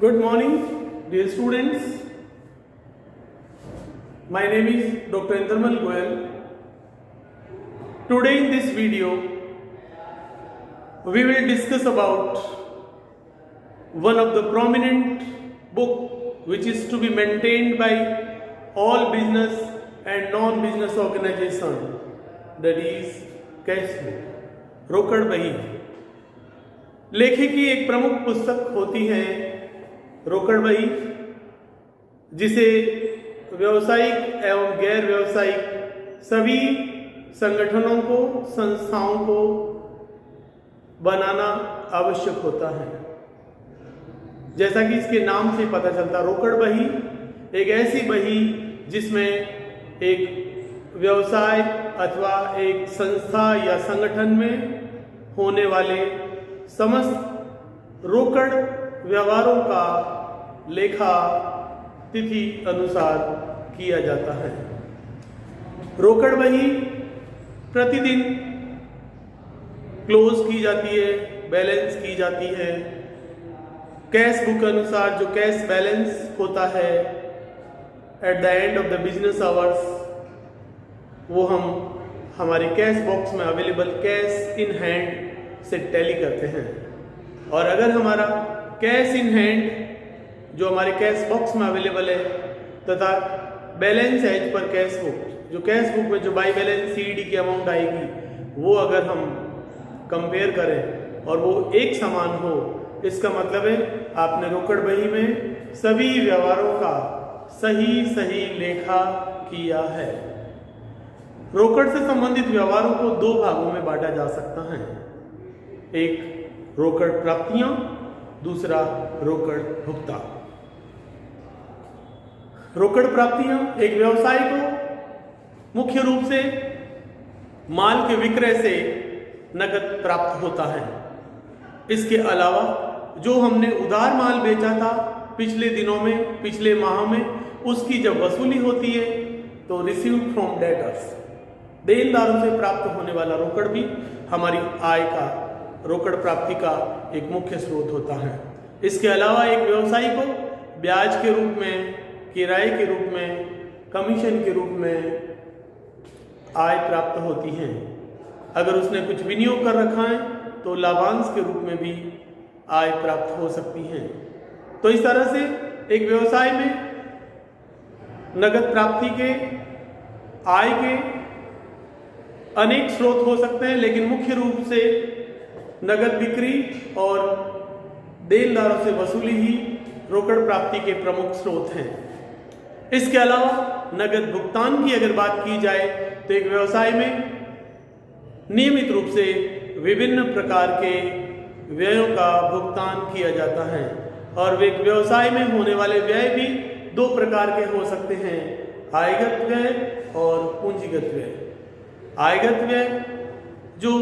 Good morning, dear students. My name is Dr. Indramal Goyal. Today in this video, we will discuss about one of the prominent book which is to be maintained by all business and non-business organization, that is cash book, रोकड़ बही। लेखक की एक प्रमुख पुस्तक होती है रोकड़ बही, जिसे व्यावसायिक एवं गैर व्यावसायिक सभी संगठनों को, संस्थाओं को बनाना आवश्यक होता है। जैसा कि इसके नाम से पता चलता, रोकड़ बही एक ऐसी बही जिसमें एक व्यवसाय अथवा एक संस्था या संगठन में होने वाले समस्त रोकड़ व्यवहारों का लेखा तिथि अनुसार किया जाता है। रोकड़ बही प्रतिदिन क्लोज की जाती है, बैलेंस की जाती है। कैश बुक अनुसार जो कैश बैलेंस होता है at the end of the business hours, वो हम हमारे कैश बॉक्स में अवेलेबल कैश इन हैंड से टैली करते हैं। और अगर हमारा कैश इन हैंड जो हमारे कैश बॉक्स में अवेलेबल है तथा balance as per cash book, जो कैश बुक में जो बाई बैलेंस सीडी की अमाउंट आएगी, वो अगर हम कंपेयर करें और वो एक समान हो, इसका मतलब है आपने रोकड़ बही में सभी व्यवहारों का सही लेखा किया है। रोकड़ से संबंधित व्यवहारों को दो भागों में बांटा जा सकता है, एक रोकड़ प्राप्तियां, दूसरा रोकड़ भुगतान। रोकड़ प्राप्तियां एक व्यवसाय को मुख्य रूप से माल के विक्रय से नकद प्राप्त होता है। इसके अलावा जो हमने उधार माल बेचा था पिछले दिनों में, पिछले माह में, उसकी जब वसूली होती है तो रिसीव फ्रॉम डेटर्स, देनदारों से प्राप्त होने वाला रोकड़ भी हमारी आय का, रोकड़ प्राप्ति का एक मुख्य स्रोत होता है। इसके अलावा एक व्यवसायी को ब्याज के रूप में, किराए के रूप में, कमीशन के रूप में आय प्राप्त होती है। अगर उसने कुछ विनियोग कर रखा है तो लाभांश के रूप में भी आय प्राप्त हो सकती है। तो इस तरह से एक व्यवसाय में नगद प्राप्ति के, आय के अनेक स्रोत हो सकते हैं, लेकिन मुख्य रूप से नगद बिक्री और देनदारों से वसूली ही रोकड़ प्राप्ति के प्रमुख स्रोत हैं। इसके अलावा नगद भुगतान की अगर बात की जाए तो एक व्यवसाय में नियमित रूप से विभिन्न प्रकार के व्ययों का भुगतान किया जाता है। और एक व्यवसाय में होने वाले व्यय भी दो प्रकार के हो सकते हैं, आयगत व्यय और पूंजीगत व्यय। आयगत व्यय जो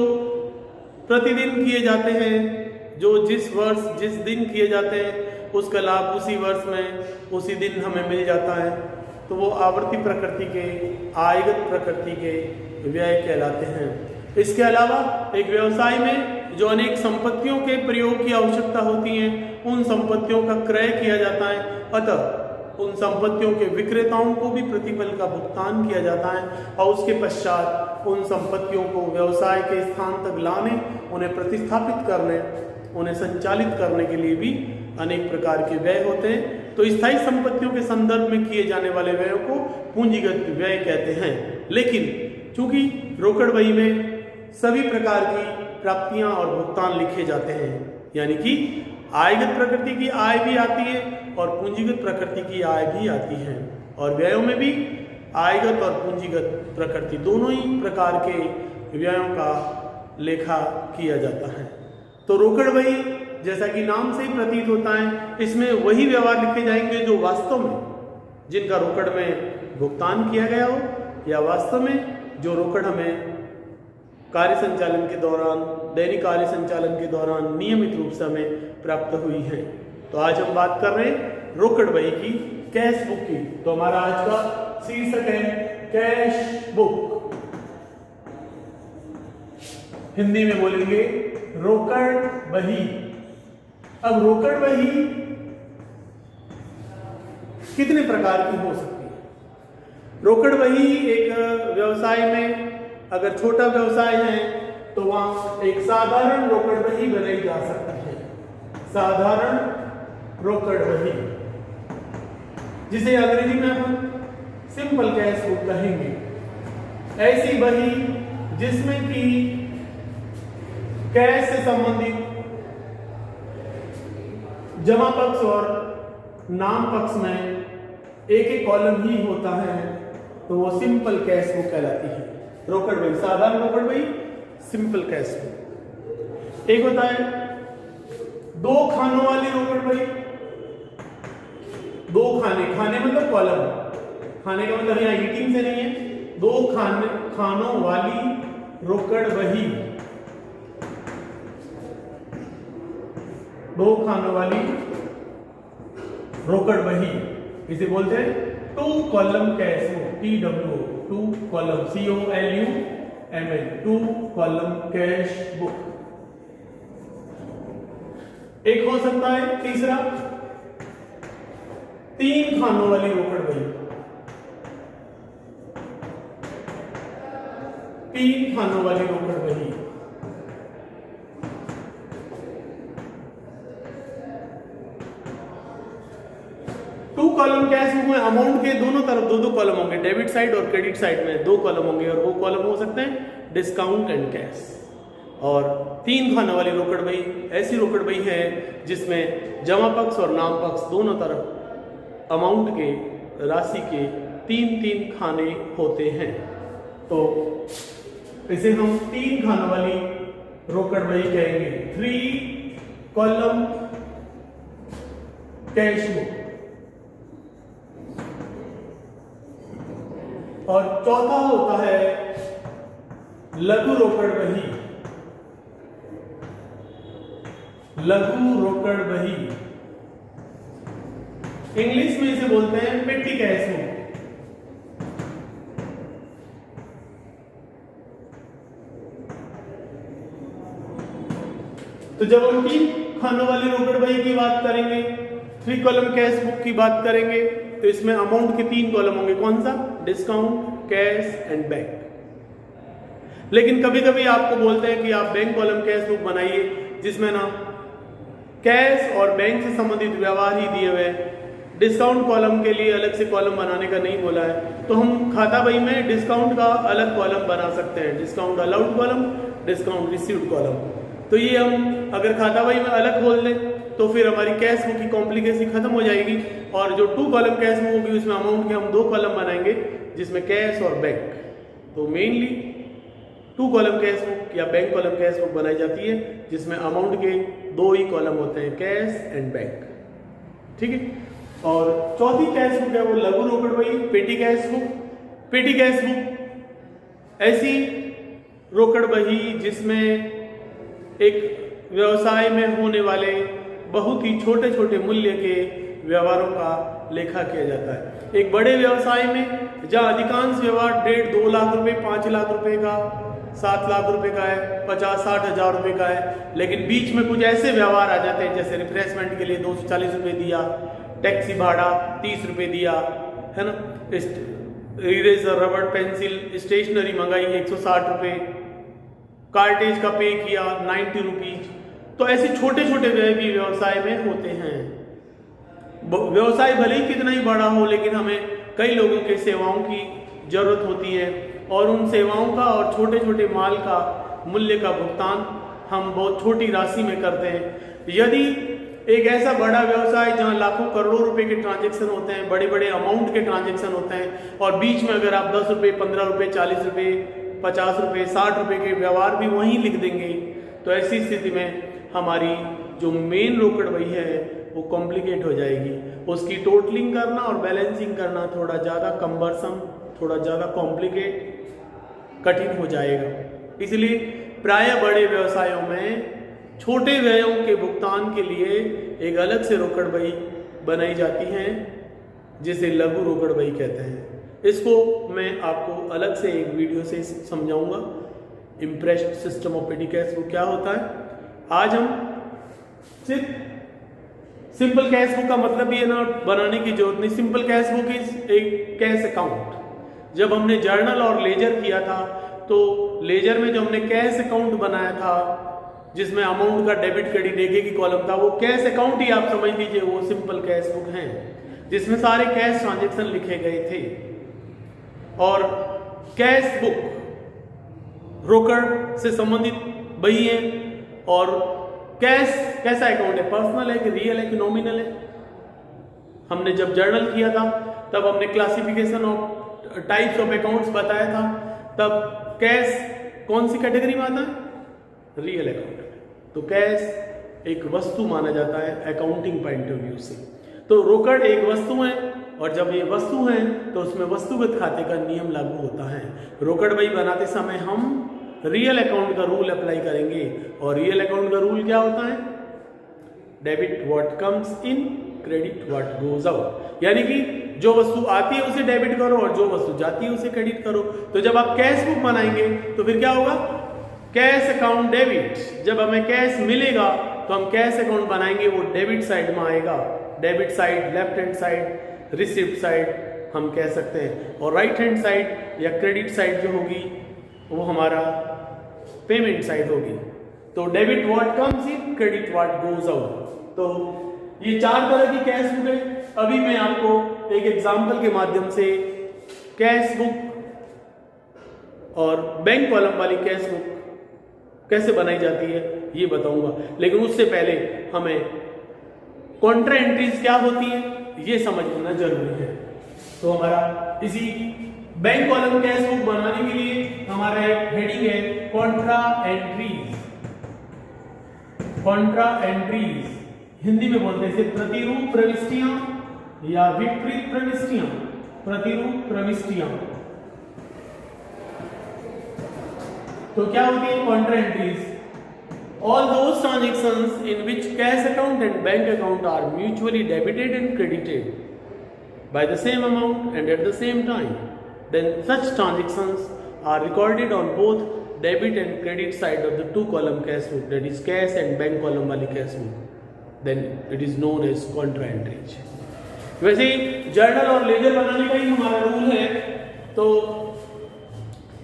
प्रतिदिन किए जाते हैं, जो जिस वर्ष जिस दिन किए जाते हैं उसका लाभ उसी वर्ष में उसी दिन हमें मिल जाता है, तो वो आवर्ती प्रकृति के, आयगत प्रकृति के व्यय कहलाते हैं। इसके अलावा एक व्यवसाय में जो अनेक संपत्तियों के प्रयोग की आवश्यकता होती है, उन संपत्तियों का क्रय किया जाता है, अतः उन संपत्तियों के विक्रेताओं को भी प्रतिफल का भुगतान किया जाता है। और उसके पश्चात उन संपत्तियों को व्यवसाय के स्थान तक लाने, उन्हें प्रतिस्थापित करने, उन्हें संचालित करने के लिए भी अनेक प्रकार के व्यय होते हैं। तो स्थायी संपत्तियों के संदर्भ में किए जाने वाले व्ययों को पूंजीगत व्यय कहते हैं। लेकिन चूंकि रोकड़ बही में सभी प्रकार की प्राप्तियां और भुगतान लिखे जाते हैं, यानी कि आयगत प्रकृति की आय भी आती है और पूंजीगत प्रकृति की आय भी आती है, और व्ययों में भी आयगत और पूंजीगत प्रकृति दोनों ही प्रकार के व्ययों का लेखा किया जाता है। तो रोकड़ बही जैसा कि नाम से ही प्रतीत होता है, इसमें वही व्यवहार लिखे जाएंगे जो वास्तव में, जिनका रोकड़ में भुगतान किया गया हो, या वास्तव में जो रोकड़ हमें कार्य संचालन के दौरान, दैनिक कार्य संचालन के दौरान नियमित रूप से हमें प्राप्त हुई है। तो आज हम बात कर रहे हैं रोकड़ बही की, कैश बुक की। तो हमारा आज का शीर्षक है कैश बुक। हिंदी में बोलेंगे रोकड़ बही। अब रोकड़ बही कितने प्रकार की हो सकती है। रोकड़ बही एक व्यवसाय में अगर छोटा व्यवसाय है तो वहां एक साधारण रोकड़ बही बनाई जा सकती है, साधारण रोकड़ बही, जिसे अंग्रेजी में हम सिंपल कैश बुक कहेंगे। ऐसी बही जिसमें कि कैश से संबंधित जमा पक्ष और नाम पक्ष में एक एक कॉलम ही होता है, तो वो सिंपल कैश बुक कहलाती है। रोकड़ बही, साधारण रोकड़ बही, सिंपल कैश बुक। एक होता है 2 खानों वाली रोकड़ बही। 2 खाने मतलब कॉलम, खाने का मतलब यहाँ ईटिंग से नहीं है। 2 खानों वाली रोकड़ बही, 2 खानों वाली रोकड़ बही, इसे बोलते हैं 2 column cash book, TW, 2 column, COLUMN, 2 column cash book. एक हो सकता है तीसरा 3 खानों वाली रोकड़ बही, 3 खानों वाली रोकड़ बही। कॉलम कैश बुक में अमाउंट के दोनों तरफ 2-2 कॉलम होंगे, डेबिट साइड और क्रेडिट साइड में 2 कॉलम होंगे, और वो कॉलम हो सकते हैं डिस्काउंट एंड कैश। और 3 खानों वाली रोकड़ बही ऐसी रोकड़ बही है जिसमें जमा पक्ष और नाम पक्ष दोनों तरफ अमाउंट के, राशि के 3-3 खाने होते हैं। तो इसे हम 3 खानों वाली रोकड़ बही कहेंगे, 3 कॉलम कैश बुक। और चौथा होता है लघु रोकड़ बही, लघु रोकड़ बही, इंग्लिश में इसे बोलते हैं पेटी कैश बुक। तो जब हम 3 खानों वाली रोकड़ बही की बात करेंगे, 3 कॉलम कैश बुक की बात करेंगे, तो इसमें अमाउंट के 3 कॉलम होंगे, कौन सा? Discount, cash and bank. लेकिन कभी कभी आपको बोलते हैं कि आप बैंक कॉलम कैश बुक बनाइए जिसमें ना कैश और बैंक से संबंधित व्यवहार ही दिए हुए हैं, डिस्काउंट कॉलम के लिए अलग से कॉलम बनाने का नहीं बोला है। तो हम खाता बही में डिस्काउंट का अलग कॉलम बना सकते हैं, discount allowed column, discount received column. तो ये हम अगर खाता बही में अलग खोल दें तो फिर हमारी कैश बुक की कॉम्प्लिकेसी खत्म हो जाएगी, और जो 2 कॉलम कैश बुक होगी उसमें अमाउंट के हम 2 कॉलम बनाएंगे जिसमें कैश और बैंक। तो मेनली 2 कॉलम कैश बुक या बैंक कॉलम कैश बुक बनाई जाती है जिसमें अमाउंट के 2 ही कॉलम होते हैं, कैश एंड बैंक। ठीक है। और चौथी कैश बुक है वो लघु रोकड़ बही, पेटी कैश बुक। पेटी कैश बुक ऐसी रोकड़ बही जिसमें एक व्यवसाय में होने वाले बहुत ही छोटे छोटे मूल्य के व्यवहारों का लेखा किया जाता है। एक बड़े व्यवसाय में जहां अधिकांश व्यवहार 1.5-2 लाख रुपए, 5 लाख रुपए का, 7 लाख रुपए का है, 50-60 हजार रुपए का है, लेकिन बीच में कुछ ऐसे व्यवहार आ जाते हैं जैसे रिफ्रेशमेंट के लिए 240 रुपए दिया, टैक्सी भाड़ा 30 रुपए दिया, है ना, इरेजर, रबड़, पेंसिल, स्टेशनरी मंगाई 160 रुपए, कार्टेज का पे किया 90 रुपीज। तो ऐसे छोटे छोटे व्यय भी व्यवसाय में होते हैं। व्यवसाय भले ही कितना ही बड़ा हो, लेकिन हमें कई लोगों के सेवाओं की जरूरत होती है, और उन सेवाओं का और छोटे छोटे माल का मूल्य का भुगतान हम बहुत छोटी राशि में करते हैं। यदि एक ऐसा बड़ा व्यवसाय जहां लाखों करोड़ों रुपए के ट्रांजैक्शन होते हैं, बड़े बड़े अमाउंट के ट्रांजैक्शन होते हैं, और बीच में अगर आप 10 रुपये, 15 रुपये, 40 रुपये, 50 रुपये, 60 रुपये के व्यवहार भी वहीं लिख देंगे, तो ऐसी स्थिति में हमारी जो मेन रोकड़ बही है वो कॉम्प्लिकेट हो जाएगी। उसकी टोटलिंग करना और बैलेंसिंग करना थोड़ा ज़्यादा कम्बरसम, थोड़ा ज़्यादा कॉम्प्लिकेट, कठिन हो जाएगा। इसलिए प्राय बड़े व्यवसायों में छोटे व्ययों के भुगतान के लिए एक अलग से रोकड़ बही बनाई जाती हैं जिसे लघु रोकड़ बही कहते हैं। इसको मैं आपको अलग से एक वीडियो से समझाऊंगा। इम्प्रेस्ड सिस्टम ऑफ पेटी कैश वो क्या होता है। आज हम सिंपल कैश बुक का मतलब ये ना बनाने की जरूरत नहीं। सिंपल कैश बुक इज एक कैश अकाउंट। जब हमने जर्नल और लेजर किया था तो लेजर में जो हमने कैश अकाउंट बनाया था जिसमें अमाउंट का डेबिट क्रेडिट एक एक कॉलम था, वो कैश अकाउंट ही आप समझ लीजिए, वो सिंपल कैश बुक है जिसमें सारे कैश ट्रांजेक्शन लिखे गए थे। और कैश बुक रोकड़ से संबंधित बही है। और कैश कैसा अकाउंट है, पर्सनल है कि रियल है कि नॉमिनल है। हमने जब जर्नल किया था तब हमने classification of types of accounts बताया था। तब कैश कौन सी कैटेगरी में आता है, रियल अकाउंट में। तो कैश एक वस्तु माना जाता है अकाउंटिंग पॉइंट ऑफ व्यू से। तो रोकड़ एक वस्तु है और जब ये वस्तु है तो उसमें वस्तुगत खाते का नियम लागू होता है। रोकड़ बही बनाते समय हम रियल अकाउंट का रूल अप्लाई करेंगे। और रियल अकाउंट का रूल क्या होता है, debit what comes in, credit what goes out. यानी कि जो वस्तु आती है उसे डेबिट करो और जो वस्तु जाती है उसे क्रेडिट करो। तो जब आप कैश बुक बनाएंगे तो फिर क्या होगा, कैश अकाउंट डेबिट। जब हमें कैश मिलेगा तो हम कैश अकाउंट बनाएंगे, वो डेबिट साइड में आएगा। Debit side, left hand side, receipt side हम कह सकते हैं। और राइट हैंड साइड या क्रेडिट साइड जो होगी वो हमारा पेमेंट साइड होगी। तो debit what comes in, credit what goes out. तो ये 4 तरह की कैश बुक है। अभी मैं आपको एक एग्जांपल के माध्यम से कैश बुक और बैंक कॉलम वाली कैश बुक कैसे बनाई जाती है ये बताऊंगा। लेकिन उससे पहले हमें कॉन्ट्रा एंट्रीज क्या होती है ये समझ लेना जरूरी है। तो हमारा इसी बैंक कॉलम कैश बुक बनाने के लिए हमारा एक हेडिंग है contra entries. Contra entries Hindi में बोलते हैं इसे प्रतिरूप प्रविष्टियां या विपरीत प्रविष्टियां। प्रतिरूप प्रविष्टियां तो क्या होती है contra entries, all those transactions in which cash account and bank account are mutually debited and credited by the same amount and at the same time, then such transactions are recorded on both debit and credit side of the 2-column cash book, that is cash and bank column वाली cash book, then it is known as contra entries। वैसे ही journal और laser बनाने का ही हमारा rule है। तो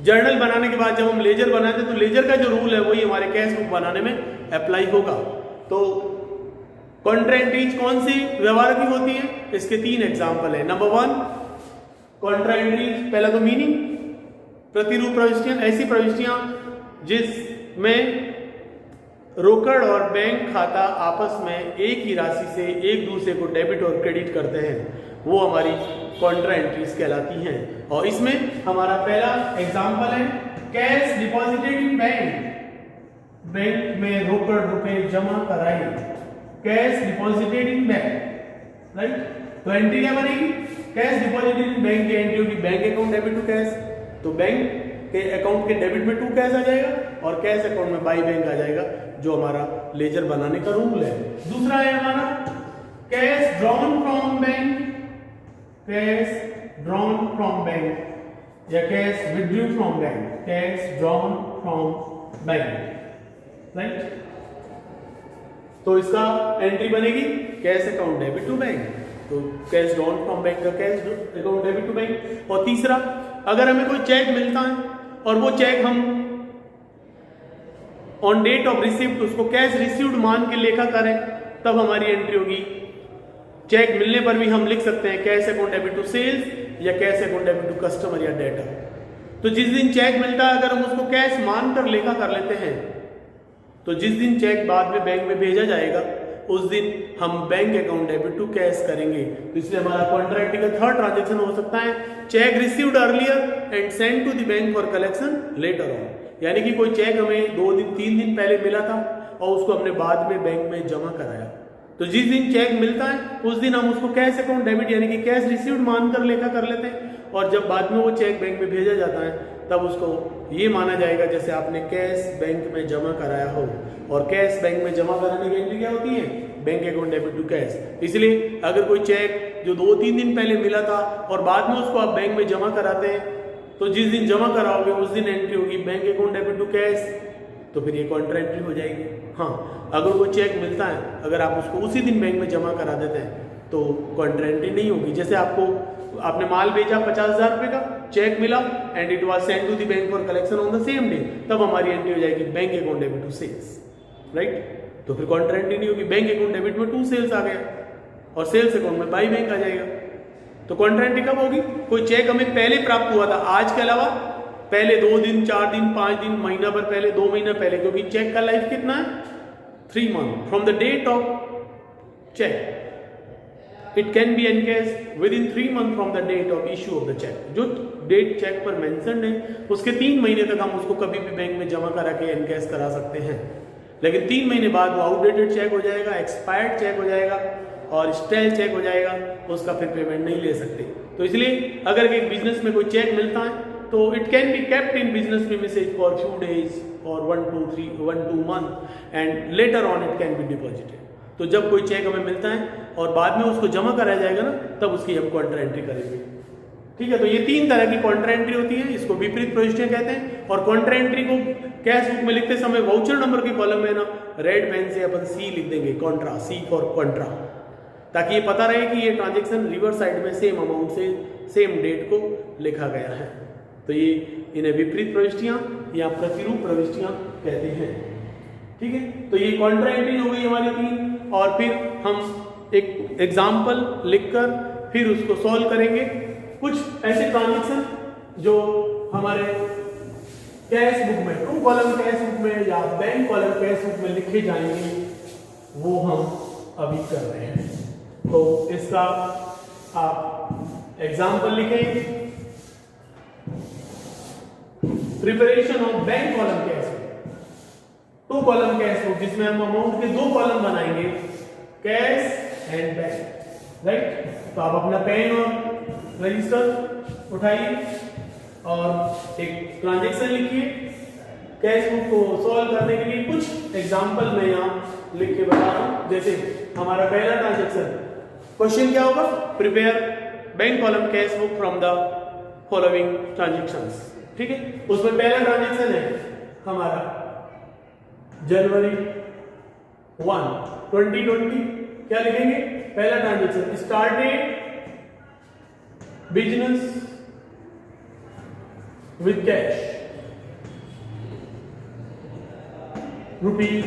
journal बनाने के बाद जब हम लेजर बनाते हैं तो लेजर का जो रूल है वही हमारे कैश बुक बनाने में अप्लाई होगा। तो कॉन्ट्रा एंट्रीज कौन सी व्यवहार की होती है, इसके 3 एग्जाम्पल है। नंबर 1 कॉन्ट्रा एंट्रीज, पहला तो मीनिंग, प्रतिरूप प्रविष्टियां, ऐसी प्रविष्टियां जिसमें रोकड़ और बैंक खाता आपस में एक ही राशि से एक दूसरे को डेबिट और क्रेडिट करते हैं, वो हमारी कॉन्ट्रा एंट्रीज कहलाती हैं। और इसमें हमारा पहला एग्जाम्पल है cash deposited in bank. Bank में रोकड़ रुपए जमा कराए, cash deposited in bank, right. तो एंट्री क्या बनेगी, कैश डिपॉजिटेड इन बैंक की एंट्री होगी bank account debit to cash. तो बैंक के अकाउंट के डेबिट में टू कैश आ जाएगा और कैश अकाउंट में बाई बैंक आ जाएगा, जो हमारा लेजर बनाने का रूल है। दूसरा है हमारा cash drawn from bank, cash drawn from bank या cash withdraw from bank, cash drawn from bank, right. तो इसका एंट्री बनेगी cash account debit to bank, तो कैश ड्रॉन फ्रॉम बैंक का cash account debit to bank. और तीसरा, अगर हमें कोई चेक मिलता है और वो चेक हम ऑन डेट ऑफ रिसिप्ट उसको कैश रिसीव्ड मान के लेखा करें, तब हमारी एंट्री होगी। चेक मिलने पर भी हम लिख सकते हैं cash account debit to sales या cash account debit to customer या डेटा। तो जिस दिन चेक मिलता है अगर हम उसको कैश मानकर लेखा कर लेते हैं, तो जिस दिन चेक बाद में बैंक में भेजा जाएगा उस दिन हम bank account debit to cash करेंगे। तो इसलिए हमारा कॉन्ट्रा एंट्री का 3rd ट्रांजेक्शन हो सकता है cheque received earlier and send to the bank for collection later on. यानी कि कोई चेक हमें 2 दिन 3 दिन पहले मिला था और उसको हमने बाद में बैंक में जमा कराया, तो जिस दिन चेक मिलता है उस दिन हम उसको कैश अकाउंट डेबिट यानी कि कैश रिसीव्ड मानकर लेखा कर लेते हैं, और जब बाद में वो चेक बैंक में भेजा जाता है तब उसको ये माना जाएगा जैसे आपने कैश बैंक में जमा कराया हो। और कैश बैंक में जमा कराने की एंट्री क्या होती है, bank account debit to cash. इसलिए अगर कोई चेक जो 2-3 दिन पहले मिला था और बाद में उसको आप बैंक में जमा कराते हैं, तो जिस दिन जमा कराओगे उस दिन एंट्री होगी bank account debit to cash. तो फिर ये कॉन्ट्रा एंट्री हो जाएगी। हाँ, अगर वो चेक मिलता है, अगर आप उसको उसी दिन बैंक में जमा करा देते हैं तो कॉन्ट्रा एंट्री नहीं होगी। जैसे आपने माल भेजा 50,000 रुपये का, चेक मिला and it was send to the bank for collection on the same day, तब हमारी एंट्री हो जाएगी bank account debit to sales, right. तो फिर कॉन्ट्रा एंट्री नहीं होगी, बैंक अकाउंट डेबिट में टू सेल्स आ गया और सेल्स अकाउंट में बाई बैंक आ जाएगा। तो कॉन्ट्रा एंट्री कब होगी? कोई चेक हमें पहले प्राप्त हुआ था, आज के अलावा पहले 2 दिन, 4 दिन, 5 दिन, महीना भर पहले, 2 महीना पहले, क्योंकि चेक का लाइफ कितना है? 3 month from the date of cheque. It can be encash within 3 month from the date of issue of the cheque. जो डेट चेक पर मेंशन है उसके 3 महीने तक हम उसको कभी भी बैंक में जमा करा के एनकैश करा सकते हैं, लेकिन 3 महीने बाद वो आउटडेटेड चेक हो जाएगा, एक्सपायर्ड चेक हो जाएगा और स्टेल चेक हो जाएगा, उसका फिर पेमेंट नहीं ले सकते। तो इसलिए अगर एक बिजनेस में कोई चेक मिलता है तो it can be kept in business premises for few days और 1-2 month and later on it can be deposited. तो जब कोई चेक हमें मिलता है और बाद में उसको जमा कराया जाएगा ना, तब उसकी हम कॉन्ट्रा एंट्री करेंगे, ठीक है। तो ये 3 तरह की कॉन्ट्रा एंट्री होती है, इसको विपरीत प्रविष्टियां कहते हैं। और कॉन्ट्रा एंट्री को कैश बुक में लिखते समय वाउचर नंबर के कॉलम में ना रेड पेन से अपन सी लिख देंगे, कॉन्ट्रा, सी फॉर कॉन्ट्रा, ताकि ये पता रहे कि ये ट्रांजेक्शन रिवर्स साइड में सेम अमाउंट से सेम डेट को लिखा गया है। तो ये इन्हें विपरीत प्रविष्टियां या प्रतिरूप प्रविष्टियां कहते हैं, ठीक है। तो ये कॉन्ट्रा एंट्री हो गई हमारी 3, और फिर हम एक एग्जाम्पल लिखकर फिर उसको सॉल्व करेंगे। कुछ ऐसे ट्रांजेक्शन जो हमारे कैश बुक में, ट्रू कॉलम कैश बुक में या बैंक कॉलम कैश बुक में लिखे जाएंगे, वो हम अभी कर रहे हैं। तो इसका आप एग्जाम्पल लिखेंगे, preparation of bank column cash book, 2 column cash book, जिसमें हम अमाउंट के 2 कॉलम बनाएंगे, कैश एंड बैंक, राइट। तो आप अपना पेन और रजिस्टर उठाइए और एक ट्रांजेक्शन लिखिए। कैश बुक को सॉल्व करने के लिए कुछ एग्जाम्पल मैं यहाँ लिख के बता रहा हूँ। जैसे हमारा पहला ट्रांजेक्शन, क्वेश्चन क्या होगा? Prepare bank column cash book from the following transactions, ठीक है। उसमें पहला ट्रांजेक्शन है हमारा जनवरी 1, 2020। क्या लिखेंगे? पहला transaction, started business with cash rupees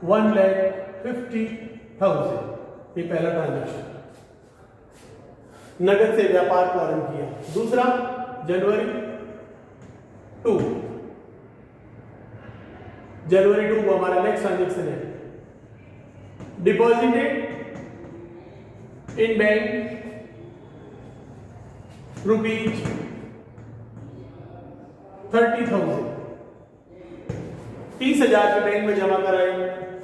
1,50,000। ये पहला ट्रांजेक्शन, नगद से व्यापार प्रारंभ किया। दूसरा जनवरी 2 को हमारा नेक्स्ट ट्रांजेक्शन है, डिपॉजिटेड इन बैंक रुपीज 30,000, 30,000 के बैंक में जमा कराए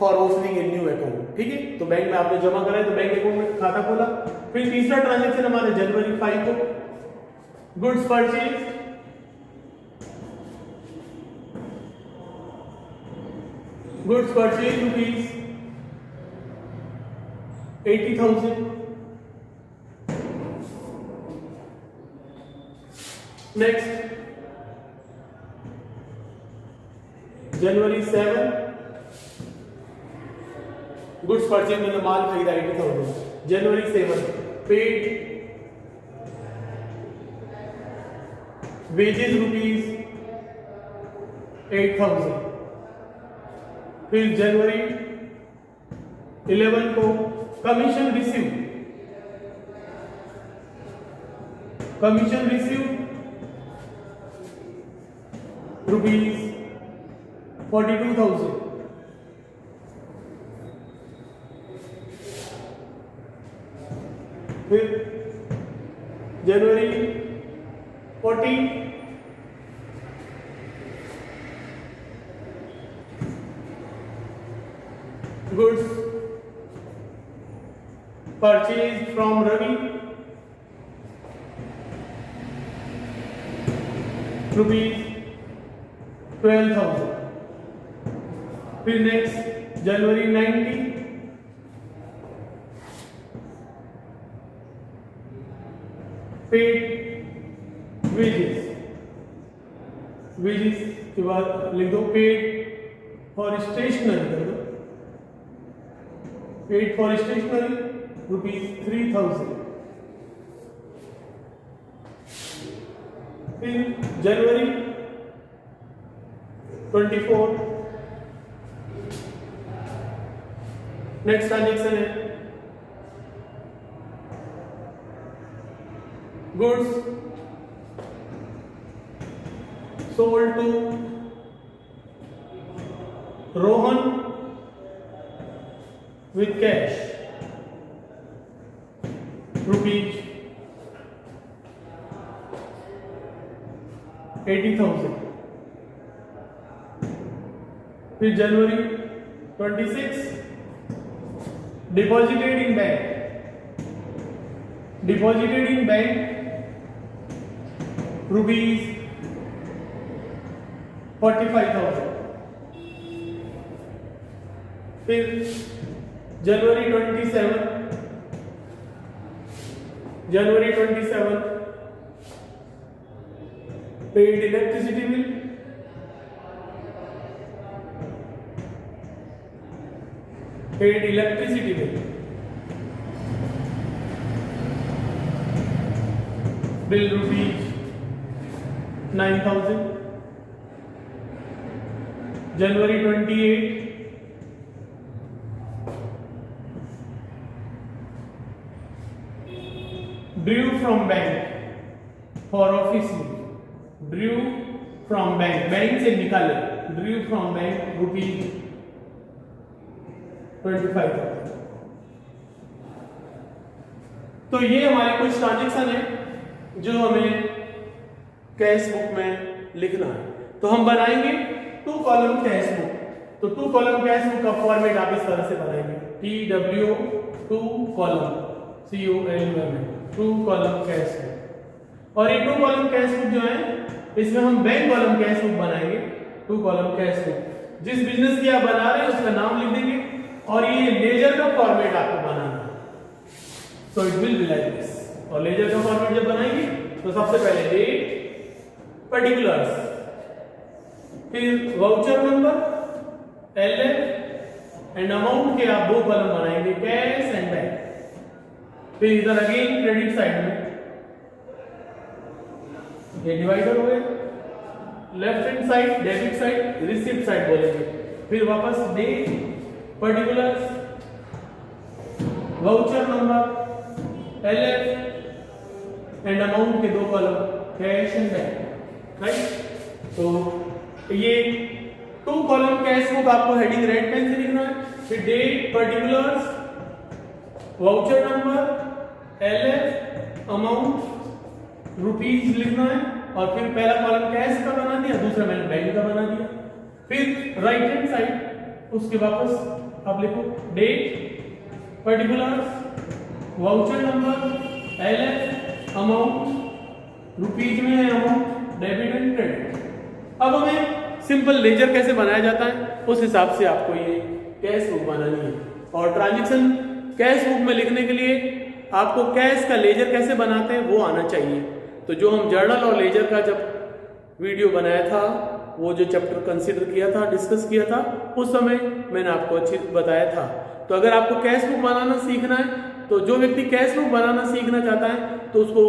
for opening a new account, ठीक है। तो बैंक में आपने जमा कराए तो बैंक अकाउंट में खाता खोला। फिर तीसरा ट्रांजेक्शन हमारे जनवरी 5 को, गुड्स परचेज रुपीज 80,000। नेक्स्ट जनवरी 7, गुड्स परचेज में माल खरीदा 80,000। जनवरी 7 पेड वेजेस रुपीज 8,000। फिर जनवरी 11 को कमीशन रिसीव रुपीज 42,000। फिर January 14 goods purchase from Ravi rupees 12,000। फिर नेक्स्ट जनवरी 19 पेड वेजेस के बाद लिख दो पेड फॉर स्टेशनरी, कर दो पेड फॉर स्टेशनरी ₹3000। फिर जनवरी 24 नेक्स्ट ट्रांजेक्शन है goods sold to Rohan with cash ₹80,000। फिर जनवरी 26 डिपॉजिटेड इन बैंक ₹45,000। फिर January 27 paid electricity bill bill ₹9,000। January 28 due from bank for office, due from bank से निकाले, due from bank ₹25,000। तो ये हमारे कुछ ट्रांजेक्शन है जो हमें कैश बुक में लिखना है। तो हम बनाएंगे 2 कॉलम कैश बुक। तो 2 कॉलम कैश बुक का फॉर्मेट आप इस तरह से बनाएंगे TW 2 column COLUM 2 column cash book. और ये 2 कॉलम कैश बुक जो है इसमें हम बैंक कॉलम कैश बुक बनाएंगे। 2 कॉलम कैश बुक जिस बिजनेस की आप बना रहे हैं उसका नाम लिख देंगे और ये लेजर का फॉर्मेट आपको बनाना है। So it will be like this. और लेजर का फॉर्मेट जब बनाएंगे तो सबसे पहले डेट, पर्टिकुलर्स, फिर voucher number, LF and amount के आप 2 कॉलम बनाएंगे कैश एंड बैंक। फिर इधर अगेन क्रेडिट साइड में ये डिवाइडर हो गए, left hand side debit side, receipt side बोलेंगे। फिर वापस date, particulars, voucher number, LF and amount के 2 column cash and bank, right. तो ये 2 कॉलम कैश बुक आपको हेडिंग रेड पेन से लिखना है। फिर date, particulars, voucher number, LF, amount, rupees लिखना है। और फिर पहला कॉलम कैश का बना दिया, दूसरा मैंने बैंक का बना दिया। फिर राइट हैंड साइड उसके वापस आप लिखो date, particulars, voucher number, LF, amount, rupees में है अमाउंट, डेबिट एंड क्रेडिट। अब हमें सिंपल लेजर कैसे बनाया जाता है उस हिसाब से आपको ये कैश बुक बनानी है। और ट्रांजैक्शन कैश बुक में लिखने के लिए आपको कैश का लेजर कैसे बनाते हैं वो आना चाहिए। तो जो हम जर्नल और लेजर का जब वीडियो बनाया था, वो जो चैप्टर कंसीडर किया था, डिस्कस किया था, उस समय मैंने आपको अच्छी बताया था। तो अगर आपको कैश बुक बनाना सीखना है तो जो व्यक्ति कैश बुक बनाना सीखना चाहता है तो उसको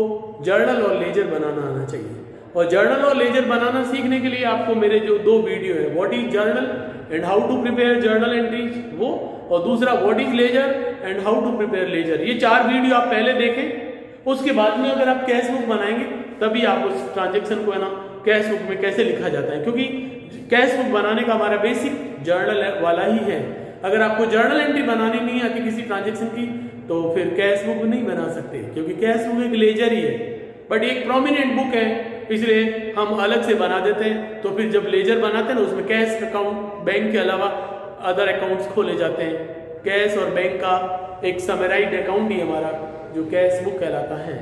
जर्नल और लेजर बनाना आना चाहिए। और जर्नल और लेजर बनाना सीखने के लिए आपको मेरे जो 2 वीडियो है, what is journal and how to prepare journal entries, वो, और दूसरा what is ledger and how to prepare ledger, ये 4 वीडियो आप पहले देखें। उसके बाद में अगर आप कैश बुक बनाएंगे तभी आप उस ट्रांजेक्शन को है ना कैश बुक में कैसे लिखा जाता है, क्योंकि कैश बुक बनाने का हमारा बेसिक जर्नल वाला ही है। अगर आपको जर्नल एंट्री बनानी नहीं आती किसी ट्रांजेक्शन की तो फिर कैश बुक नहीं बना सकते, क्योंकि कैश बुक एक लेजर ही है, बट एक प्रोमिनेंट बुक है, इसलिए हम अलग से बना देते हैं। तो फिर जब लेजर बनाते हैं ना उसमें कैश अकाउंट, बैंक के अलावा अदर अकाउंट्स खोले जाते हैं। कैश और बैंक का एक समराइज्ड अकाउंट ही हमारा जो कैश बुक कहलाता है,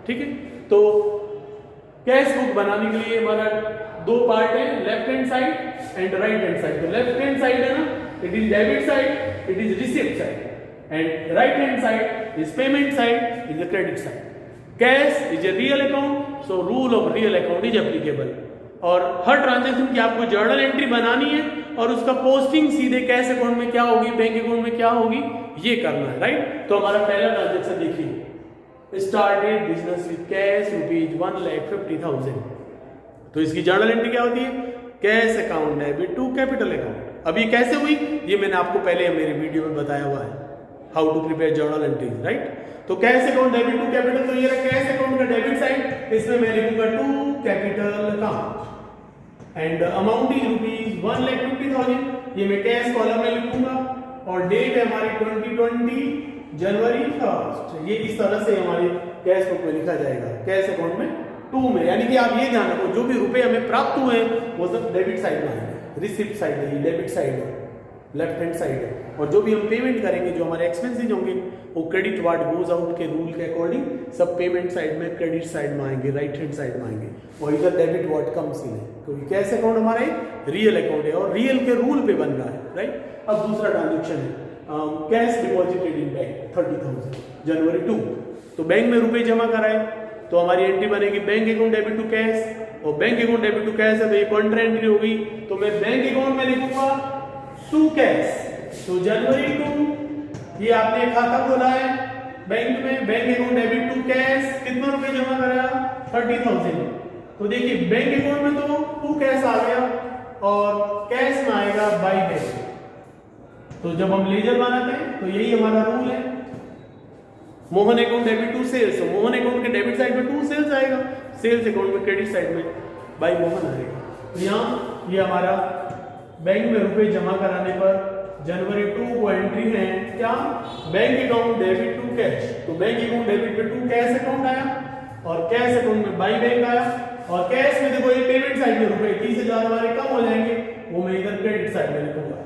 ठीक है। तो कैश बुक बनाने के लिए हमारा 2 पार्ट है, left hand side and right hand side. तो लेफ्ट हैंड साइड है ना, it is debit side, it is receipt side, and right hand side is payment side, is the credit side. Cash is a real account, so rule of real account is applicable. और हर transaction की आपको journal entry बनानी है और उसका posting सीधे cash account में क्या होगी, बैंक अकाउंट में क्या होगी, ये करना है, राइट। तो हमारा पहला ट्रांजेक्शन देखिए, स्टार्टेड बिजनेस विद कैश ₹1,50,000। तो इसकी जर्नल एंट्री क्या होती है, cash account debit to capital account. अब ये कैसे हुई, ये मैंने आपको पहले मेरे वीडियो में बताया हुआ है, how to prepare journal entries, right. तो cash account debit to capital, तो ये रहा कैश अकाउंट का डेबिट साइड, इसमें मैं लिखूंगा to capital account and amount is ₹1,50,000, ये मैं कैश कॉलम में लिखूंगा और डेट है हमारी 2020 जनवरी 1। ये इस तरह से हमारे कैश बुक में लिखा जाएगा, कैश अकाउंट में 2 में, यानी कि आप ये ध्यान रखो जो भी रुपए हमें प्राप्त हुए हैं वो सब डेबिट साइड में आएंगे, रिसिप्ट साइड है, डेबिट साइड है, लेफ्ट हैंड साइड है। और जो भी हम पेमेंट करेंगे, जो हमारे एक्सपेंसेस होंगे, वो क्रेडिट वार्ड गोज आउट के रूल के अकॉर्डिंग सब पेमेंट साइड में, क्रेडिट साइड में आएंगे, राइट हैंड साइड में आएंगे, और इधर डेबिट वार्ड कम्स इन है, क्योंकि कैश अकाउंट हमारा एक रियल अकाउंट है और रियल के रूल पे बन रहा है, राइट। अब दूसरा ट्रांजेक्शन है कैश डिपॉजिटेड इन बैंक 30,000 जनवरी 2। तो बैंक में रुपए जमा कराए तो हमारी एंट्री बनेगी bank account debit to cash, और bank account debit to cash है तो ये कॉन्ट्रा एंट्री होगी, तो मैं बैंक अकाउंट में लिखूंगा टू कैश। तो जनवरी 2 ये आपने खाता खोला है बैंक में, bank account debit to cash, कितना रुपए जमा कराया 30,000। तो देखिए बैंक अकाउंट में तो टू कैश आ गया और कैश में आएगा बाई बैंक। तो जब हम लेजर बनाते हैं तो यही हमारा रूल है, Mohan account debit to sales, तो मोहन अकाउंट के डेबिट साइड में टू सेल्स आएगा, सेल्स अकाउंट में क्रेडिट साइड में बाई मोहन आएगा। तो यहाँ ये हमारा बैंक में रुपए जमा कराने पर जनवरी 2 को एंट्री है क्या, bank account debit to cash. तो बैंक अकाउंट डेबिट पे टू कैश अकाउंट आया और कैश अकाउंट में बाई बैंक आया, और कैश में देखो ये पेमेंट साइड में रुपए 30,000 हमारे कम हो जाएंगे, वो मैं इधर क्रेडिट साइड में लिखूंगा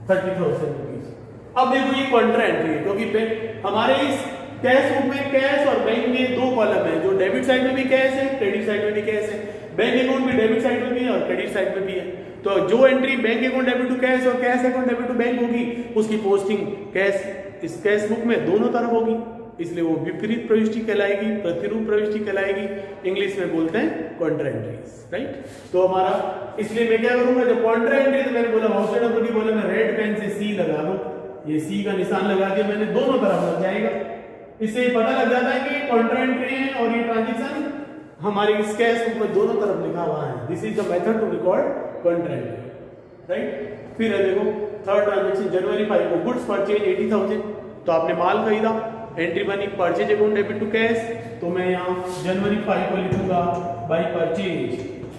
30,000 रुपीज। अब देखो ये कॉन्ट्रा एंट्री है, क्योंकि हमारे इस कैश बुक में कैश और बैंक में दो कॉलम है, जो डेबिट साइड में भी कैश है, क्रेडिट साइड में भी कैश है, बैंक अकाउंट भी डेबिट साइड में भी है और क्रेडिट साइड में भी है। तो जो entry bank account debit to cash और cash account debit to bank होगी, उसकी पोस्टिंग कैश इस कैश बुक में दोनों तरफ होगी, इसलिए वो विपरीत प्रविष्टि कहलाएगी, प्रतिरूप प्रविष्टि कहलाएगी, इंग्लिश में बोलते हैं कॉन्ट्रा एंट्रीज, राइट। तो हमारा इसलिए मैं क्या करूंगा, जब कॉन्ट्रा एंट्री, तो मैंने बोला आउटसाइड ऑफ द कॉलम में रेड पेन से सी लगा दो, ये सी का निशान लगा दिया मैंने, दोनों तरफ लग जाएगा, इससे पता लग जाता है कि कॉन्ट्रा एंट्री है और ये ट्रांजेक्शन हमारे इस कैश बुक में दोनों तरफ लिखा हुआ है। This is the method to record contra entry, right. फिर है देखो थर्ड ट्रांजेक्शन जनवरी 5 को गुड्स परचेज 80,000, तो आपने माल खरीदा, एंट्री बनी purchase account debit to cash, तो मैं यहाँ जनवरी 5 को लिखूंगा बाई परचेज,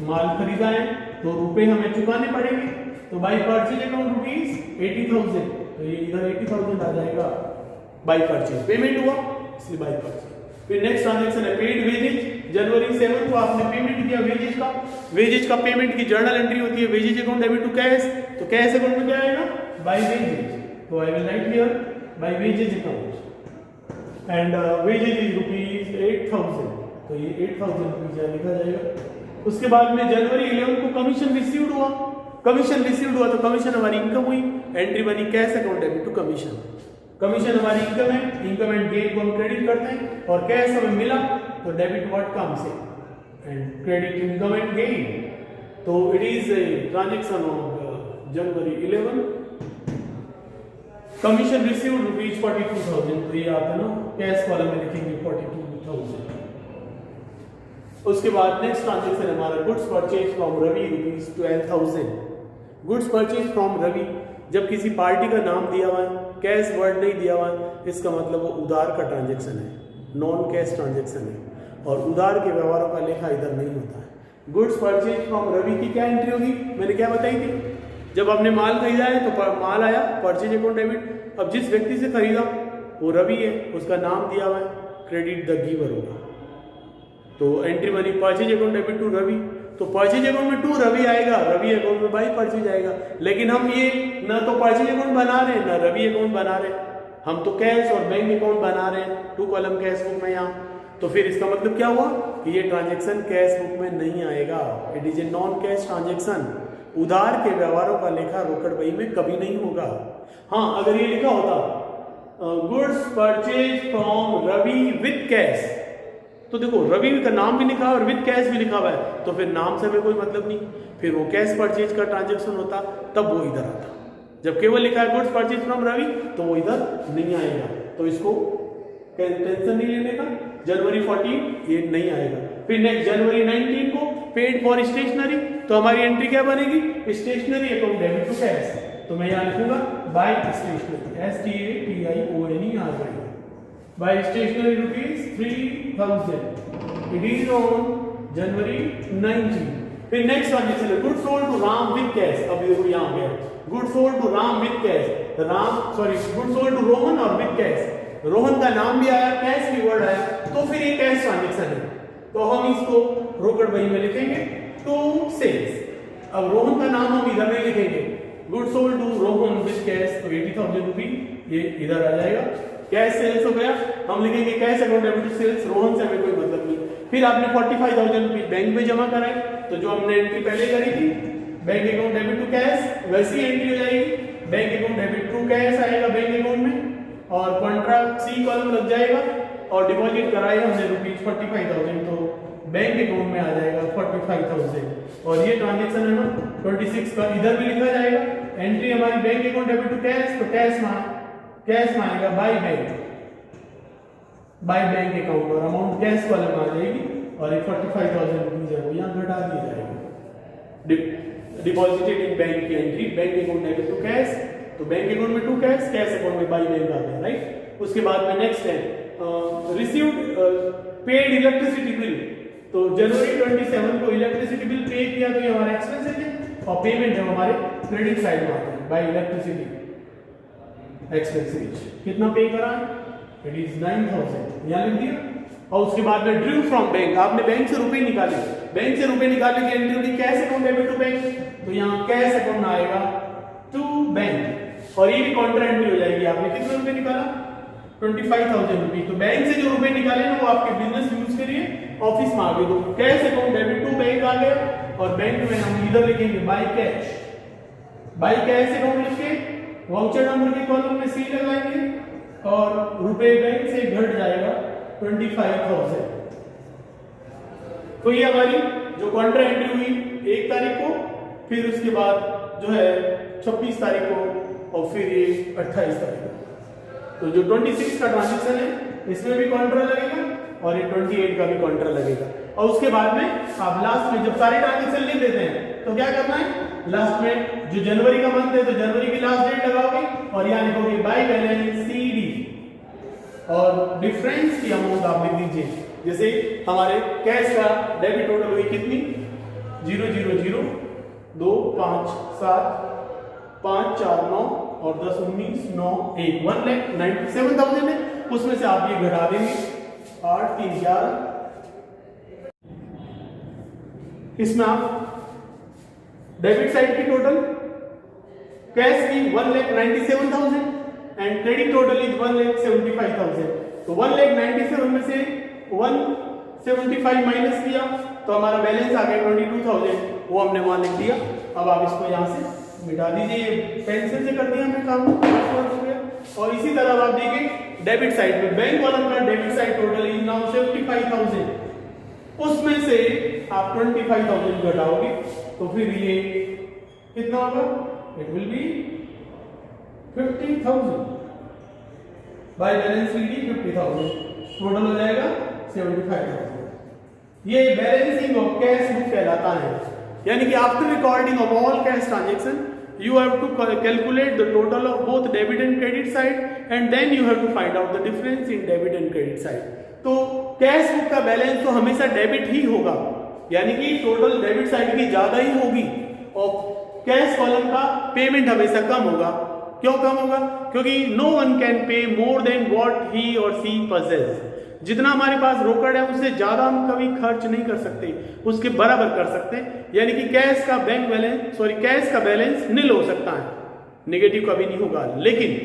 माल खरीदा है तो रुपए हमें चुकाने पड़ेंगे, तो बाई परचेज अकाउंट रुपीज 80,000, तो ये इधर 80,000 आ जाएगा बाई परचेज, पेमेंट हुआ इसलिए बाई परचेज। फिर नेक्स्ट ट्रांजेक्शन है पेड वेजेज, जनवरी 7 को आपने पेमेंट किया वेजेज का पेमेंट की जर्नल एंट्री होती है wages account debit to cash, तो कैश अकाउंट में क्या आएगा बाई वेजेज, तो I will write here by wages account and wages is rupees 8,000, तो ये 8,000 रुपीज लिखा जाएगा। उसके बाद में जनवरी 11 को कमीशन रिसीव्ड हुआ, तो कमीशन हमारी इनकम हुई, एंट्री बनी cash account debit to commission, commission हमारी इनकम है, इनकम एंड गेन को हम क्रेडिट करते हैं, और कैश हमें मिला तो debit what comes and credit income and gain, तो it is a transaction of January 11। Commission received rupees 42,000, तो ये आता है ना कैश कॉलम में लिखेंगे 42,000। उसके बाद नेक्स्ट ट्रांजेक्शन हमारा goods purchase from Ravi rupees 12,000। Goods purchase from Ravi, जब किसी पार्टी का नाम दिया हुआ है, कैश वर्ड नहीं दिया हुआ है, इसका मतलब वो उधार का ट्रांजेक्शन है, नॉन कैश ट्रांजेक्शन है, और उधार के व्यवहारों का लेखा इधर नहीं होता है। गुड्स परचेज फ्रॉम रवि की क्या एंट्री होगी, मैंने क्या बताई थी, जब आपने माल खरीदा है तो माल आया परचेज अकाउंट डेबिट, अब जिस व्यक्ति से खरीदा वो रवि है, उसका नाम दिया हुआ है, क्रेडिट द गिवर होगा, तो एंट्री बनी purchase account debit to Ravi, तो परचेज अकाउंट में टू रवि आएगा, रवि अकाउंट में बाई परचेज आएगा, लेकिन हम ये ना तो परचेज अकाउंट बना रहे हैं ना रवि अकाउंट बना रहे हैं, हम तो कैश और बैंक अकाउंट बना रहे हैं, टू कॉलम कैश बुक में यहाँ, तो फिर इसका मतलब क्या हुआ कि ये ट्रांजेक्शन कैश बुक में नहीं आएगा, it is a non cash transaction, उधार के व्यवहारों का लेखा रोकड़ बही में कभी नहीं होगा। हाँ, अगर ये लिखा होता goods purchase from Ravi with cash, तो देखो रवि का नाम भी लिखा है और विद कैश भी लिखा हुआ है, तो फिर नाम से हमें कोई मतलब नहीं, फिर वो कैश परचेज का ट्रांजेक्शन होता तब वो इधर आता। जब केवल लिखा है गुड्स परचेज फ्रॉम रवि तो वो इधर नहीं आएगा, तो इसको टेंशन नहीं लेने का। जनवरी 14 ये नहीं आएगा। फिर नेक्स्ट जनवरी 19 को पेड फॉर स्टेशनरी, तो हमारी एंट्री क्या बनेगी, stationery account debit to cash. तो मैं यहाँ लिखूंगा by stationery, STATIONERY, by stationery ₹3000, it is on January 19। फिर नेक्स्ट ट्रांजेक्शन है good sold to Ram with cash. अब देखो यहाँ आ गया good sold to Ram with cash, good sold to Rohan और विद कैश, रोहन का नाम भी आया, कैश की वर्ड आया, तो फिर ये कैश ट्रांजेक्शन है, तो हम इसको रोकड़ बही में लिखेंगे टू सेल्स। अब रोहन का नाम हम इधर नहीं लिखेंगे, good sold to Rohan with cash, तो 80,000 रुपी ये इधर आ जाएगा। कैश सेल्स हो गया, हम लिखेंगे cash account debit to sales, Rohan से हमें कोई मतलब नहीं। फिर आपने 45,000 रुपी बैंक में जमा कराए, तो जो हमने एंट्री पहले करी थी bank account debit to cash वैसी एंट्री हो जाएगी, bank account debit to cash आएगा बैंक अकाउंट में, और कॉन्ट्रैक्ट सी कॉलम लग जाएगा, और डिपॉजिट कराए हमने ₹45,000, तो बैंक अकाउंट में आ जाएगा 45,000। और ये ट्रांजेक्शन है ना 26 का, इधर भी लिखा जाएगा एंट्री हमारी bank account debit to cash, तो कैश में आएगा बाय बैंक अकाउंट, और अमाउंट कैश कॉलम आ जाएगी, और ये 45,000 रुपीज है वो यहाँ घटा दी जाएगी। डिपॉजिटेड इन बैंक की entry bank account debit to cash, तो बैंक अकाउंट में टू कैश, कैश अकाउंट में बाय बैंक आ गया, राइट। उसके बाद में नेक्स्ट है रिसीव्ड पेड इलेक्ट्रिसिटी बिल, तो जनवरी 27 को इलेक्ट्रिसिटी बिल पे किया, तो ये हमारा एक्सपेंसेस है, और पेमेंट है हमारे क्रेडिट साइड में आता है बाय इलेक्ट्रिसिटी एक्सपेंसेस। कितना पे करा, इट इज 9,000, यहाँ लिख दिया। और उसके बाद में ड्रू फ्रॉम बैंक, आपने बैंक से रुपए निकाले, बैंक से रुपए निकालने की एंट्री होगी cash account debit to bank, तो यहाँ कैश अकाउंट आएगा टू बैंक, और ये भी कॉन्ट्रा एंट्री हो जाएगी। आपने कितने रुपए निकाला, 25,000 रुपए, तो बैंक से जो रुपए निकाले ना वो आपके बिजनेस यूज के लिए ऑफिस में आ गए, तो cash account debit to bank आ गया, और बैंक में हम इधर लिखेंगे बाय कैश अकाउंट लिख के वाउचर नंबर के कॉलम में सी लगाएंगे, और रुपए बैंक से घट जाएगा 25,000। तो ये हमारी जो कॉन्ट्रा एंट्री हुई 1 तारीख को, फिर उसके बाद जो है 26 तारीख को, और फिर ये 28 तारीख को। तो जो 26 का ट्रांजेक्शन है इसमें भी कॉन्ट्रा लगेगा, और ये 28 का भी कॉन्ट्रा लगेगा। और उसके बाद में आप लास्ट में जब सारे ट्रांजेक्शन लिख देते हैं तो क्या करना है, लास्ट में जो जनवरी का मंथ है तो जनवरी की लास्ट डेट लगाओगे, और यहाँ लिखोगे बाय बैलेंस CD, और डिफरेंस की अमाउंट आप लिख दीजिए। जैसे हमारे कैश का डेबिट टोटल हुई कितनी, 000257549 और 101991 1,97,000 है, उसमें से आप ये घटा देंगे 8 3 11, इसमें आप डेबिट साइड की टोटल कैश की 1,97,000 एंड क्रेडिट टोटल इज 1,75,000, तो 1,97,000 में से 175 माइनस किया तो हमारा बैलेंस आ गया 22,000, वो हमने वहां लिख दिया। अब आप इसको यहाँ से मिटा दीजिए, पेंसिल से कर दिया हमने काम, हो गया। और इसी तरह आप देखिए डेबिट साइड में बैंक कॉलम का debit side total is now 75,000, उसमें से आप 25,000 घटाओगे तो फिर ये कितना होगा, it will B 50,000 by balance CD 50,000, total हो जाएगा 75,000। ये बैलेंसिंग ऑफ कैश बुक कहलाता है, यानी कि after recording of all cash transaction you have to calculate the total of both debit and credit side and then you have to find out the difference in debit and credit side। तो cash book का balance तो हमेशा debit ही होगा, यानी कि total debit side की ज्यादा ही होगी, और कैश कॉलम का पेमेंट हमेशा कम होगा। क्यों कम होगा, क्योंकि no one can pay more than what he और सी पजेस, जितना हमारे पास रोकड़ है उससे ज्यादा हम कभी खर्च नहीं कर सकते, उसके बराबर कर सकते हैं। यानी कि कैश का बैंक बैलेंस कैश का बैलेंस नील हो सकता है, नेगेटिव कभी नहीं होगा, लेकिन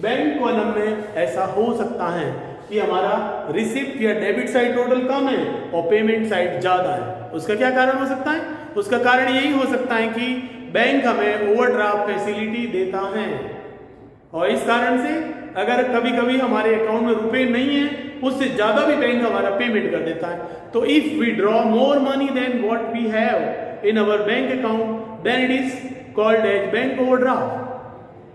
बैंक कॉलम में ऐसा हो सकता है कि हमारा रिसिप्ट या डेबिट साइड टोटल कम है और पेमेंट साइड ज्यादा है। उसका क्या कारण हो सकता है, उसका कारण यही हो सकता है कि बैंक हमें ओवरड्राफ्ट फैसिलिटी देता है, और इस कारण से अगर कभी कभी हमारे अकाउंट में रुपए नहीं है, उससे ज्यादा भी बैंक हमारा पेमेंट कर देता है। तो if we draw more money than what we have in our bank account, then it is called as bank overdraft,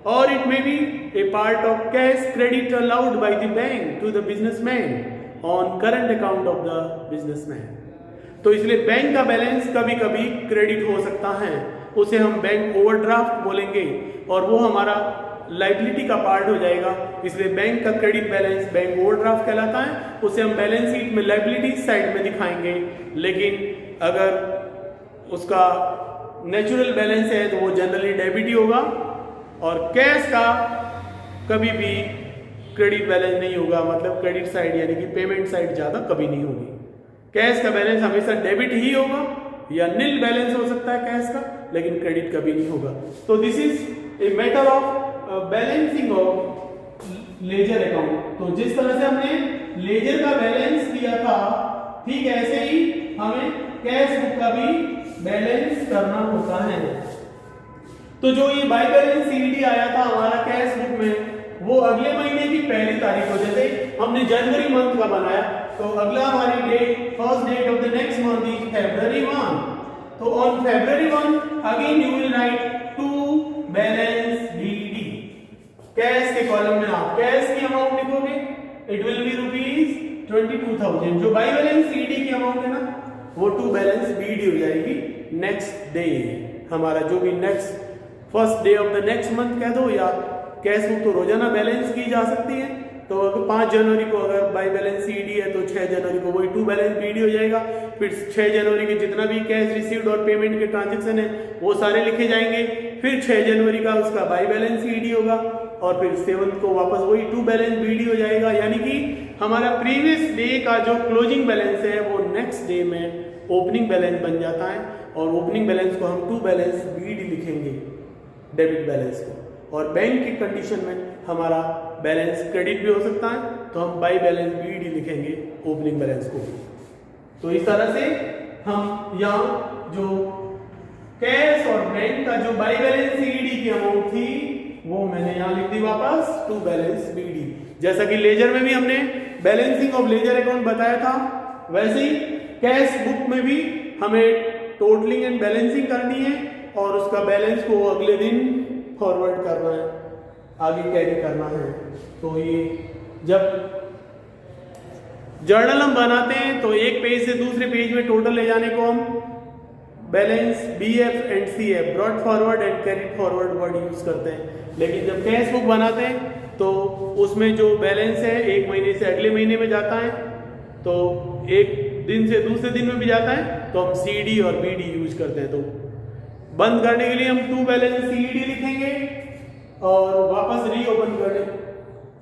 or it may be a part of cash credit allowed by the bank to the businessman on current account of the businessman। तो इसलिए bank का balance कभी कभी credit हो सकता है, उसे हम बैंक ओवरड्राफ्ट बोलेंगे और वो हमारा लाइबिलिटी का पार्ट हो जाएगा। इसलिए बैंक का क्रेडिट बैलेंस बैंक ओवरड्राफ्ट कहलाता है, उसे हम बैलेंस शीट में लाइबिलिटी साइड में दिखाएंगे। लेकिन अगर उसका नेचुरल बैलेंस है तो वो जनरली डेबिट ही होगा, और कैश का कभी भी क्रेडिट बैलेंस नहीं होगा, मतलब क्रेडिट साइड यानी कि पेमेंट साइड ज्यादा कभी नहीं होगी। कैश का बैलेंस हमेशा डेबिट ही होगा, या नील बैलेंस हो सकता है कैश का, लेकिन क्रेडिट कभी नहीं होगा। तो this is a matter of balancing of ledger account. तो जिस तरह से हमने लेजर का बैलेंस किया था, ठीक ऐसे ही हमें कैश बुक का भी बैलेंस करना होता है। तो जो ये बाय बैलेंस सीडी आया था हमारा कैश बुक में, वो अगले महीने की पहली तारीख को, जैसे हमने जनवरी मंथ का बनाया तो अगला हमारी date, first date of the next month is February 1। तो on February 1 again you will write to balance BD. Cash के कॉलम में आप कैश की अमाउंट लिखोगे, इट विल बी ₹22,000। जो बाय बैलेंस सीडी की अमाउंट है ना, वो टू बैलेंस बीडी हो जाएगी नेक्स्ट डे। हमारा जो भी next first day of the next month कह दो, या कैश बुक तो रोजाना बैलेंस की जा सकती है। तो अगर 5 जनवरी को अगर बाय बैलेंस सीडी है तो 6 जनवरी को वही टू बैलेंस बीडी हो जाएगा। फिर 6 जनवरी के जितना भी कैश रिसीव्ड और पेमेंट के ट्रांजेक्शन है वो सारे लिखे जाएंगे। फिर 6 जनवरी का उसका बाय बैलेंस सीडी होगा, और फिर 7 को वापस वही टू बैलेंस बीडी हो जाएगा। यानी कि हमारा प्रीवियस डे का जो क्लोजिंग बैलेंस है वो नेक्स्ट डे में ओपनिंग बैलेंस बन जाता है, और ओपनिंग बैलेंस को हम टू बैलेंस बीडी लिखेंगे, डेबिट बैलेंस को। और बैंक की कंडीशन में हमारा बैलेंस क्रेडिट भी हो सकता है, तो हम बाय बैलेंस बीडी लिखेंगे ओपनिंग बैलेंस को। तो इस तरह से हम यहाँ जो कैश और बैंक का जो बाय बैलेंस सीडी की अमाउंट थी वो मैंने यहाँ लिख दी वापस टू बैलेंस बीडी। जैसा कि लेजर में भी हमने बैलेंसिंग ऑफ लेजर अकाउंट बताया था, वैसे ही कैश बुक में भी हमें टोटलिंग एंड बैलेंसिंग करनी है, और उसका बैलेंस को अगले दिन फॉरवर्ड करना है, आगे कैरी करना है। तो ये जब जर्नल हम बनाते हैं तो एक पेज से दूसरे पेज में टोटल ले जाने को हम balance BF and CF, brought forward and carry forward word use करते हैं। लेकिन जब कैश बुक बनाते हैं तो उसमें जो बैलेंस है एक महीने से अगले महीने में जाता है, तो एक दिन से दूसरे दिन में भी जाता है, तो हम CD और BD यूज करते हैं। तो बंद करने के लिए हम टू बैलेंस CD लिखेंगे, और वापस रीओपन करने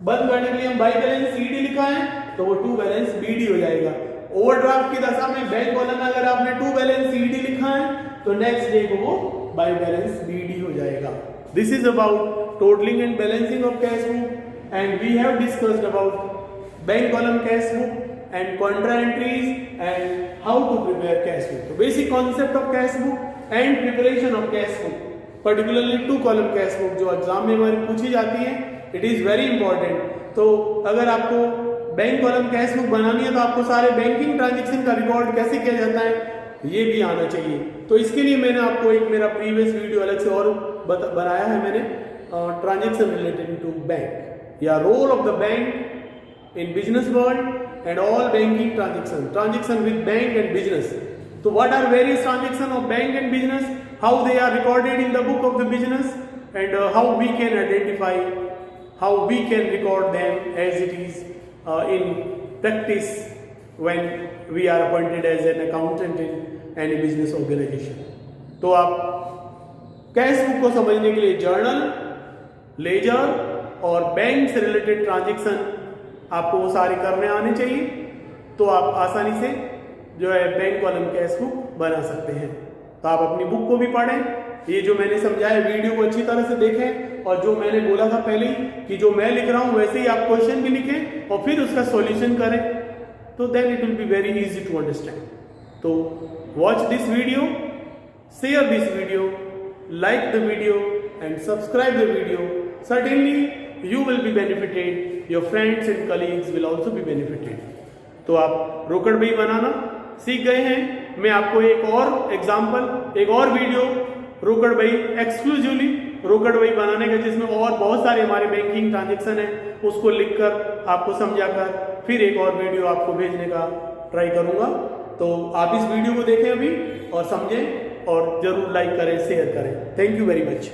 बंद करने के लिए हम बाय बैलेंस CD लिखा है तो वो टू बैलेंस BD हो जाएगा। ओवरड्राफ्ट की दशा में बैंक कॉलम में अगर आपने टू बैलेंस CD लिखा है तो नेक्स्ट डे को वो बाय बैलेंस BD हो जाएगा। This is about totalling and balancing of cash book, and we have discussed about bank column cash book and contra entries and how to prepare cash book। तो basic concept of cash book and preparation of cash book, particularly two column cash book जो exam में हमारी पूछी जाती है, it is very important। तो अगर आपको बैंक कॉलम कैश बुक बनानी है तो आपको सारे बैंकिंग ट्रांजेक्शन का रिकॉर्ड कैसे किया जाता है ये भी आना चाहिए। तो इसके लिए मैंने आपको एक मेरा प्रीवियस वीडियो अलग से और बनाया है मैंने, ट्रांजेक्शन रिलेटेड टू बैंक, या role of the bank in business world and all banking transaction with bank and business। So what are various transactions of bank and business, how they are recorded in the book of the business, and how we can identify, how we can record them as it is in practice when we are appointed as an accountant in any business organization। तो आप cash book को समझने के लिए journal, laser और bank से related transaction आपको वो सारे करने आने चाहिए, तो आप आसानी से जो है बैंक कॉलम कैश बुक बना सकते हैं। तो आप अपनी बुक को भी पढ़ें, ये जो मैंने समझाया वीडियो को अच्छी तरह से देखें, और जो मैंने बोला था पहले कि जो मैं लिख रहा हूं वैसे ही आप क्वेश्चन भी लिखें और फिर उसका सॉल्यूशन करें, तो then it will be very easy to understand. तो watch this video, share this video, like the video and subscribe the video। Certainly you will be benefited, your friends and colleagues will also be benefited. तो आप रोकड़ बही बनाना सीख गए हैं। मैं आपको एक और एग्जाम्पल, एक और वीडियो रोकड़ बही, एक्सक्लूसिवली रोकड़ बही बनाने का, जिसमें और बहुत सारे हमारे बैंकिंग ट्रांजेक्शन है, उसको लिखकर आपको समझाकर फिर एक और वीडियो आपको भेजने का ट्राई करूंगा। तो आप इस वीडियो को देखें अभी और समझें और जरूर लाइक करें, शेयर करें। Thank you very much.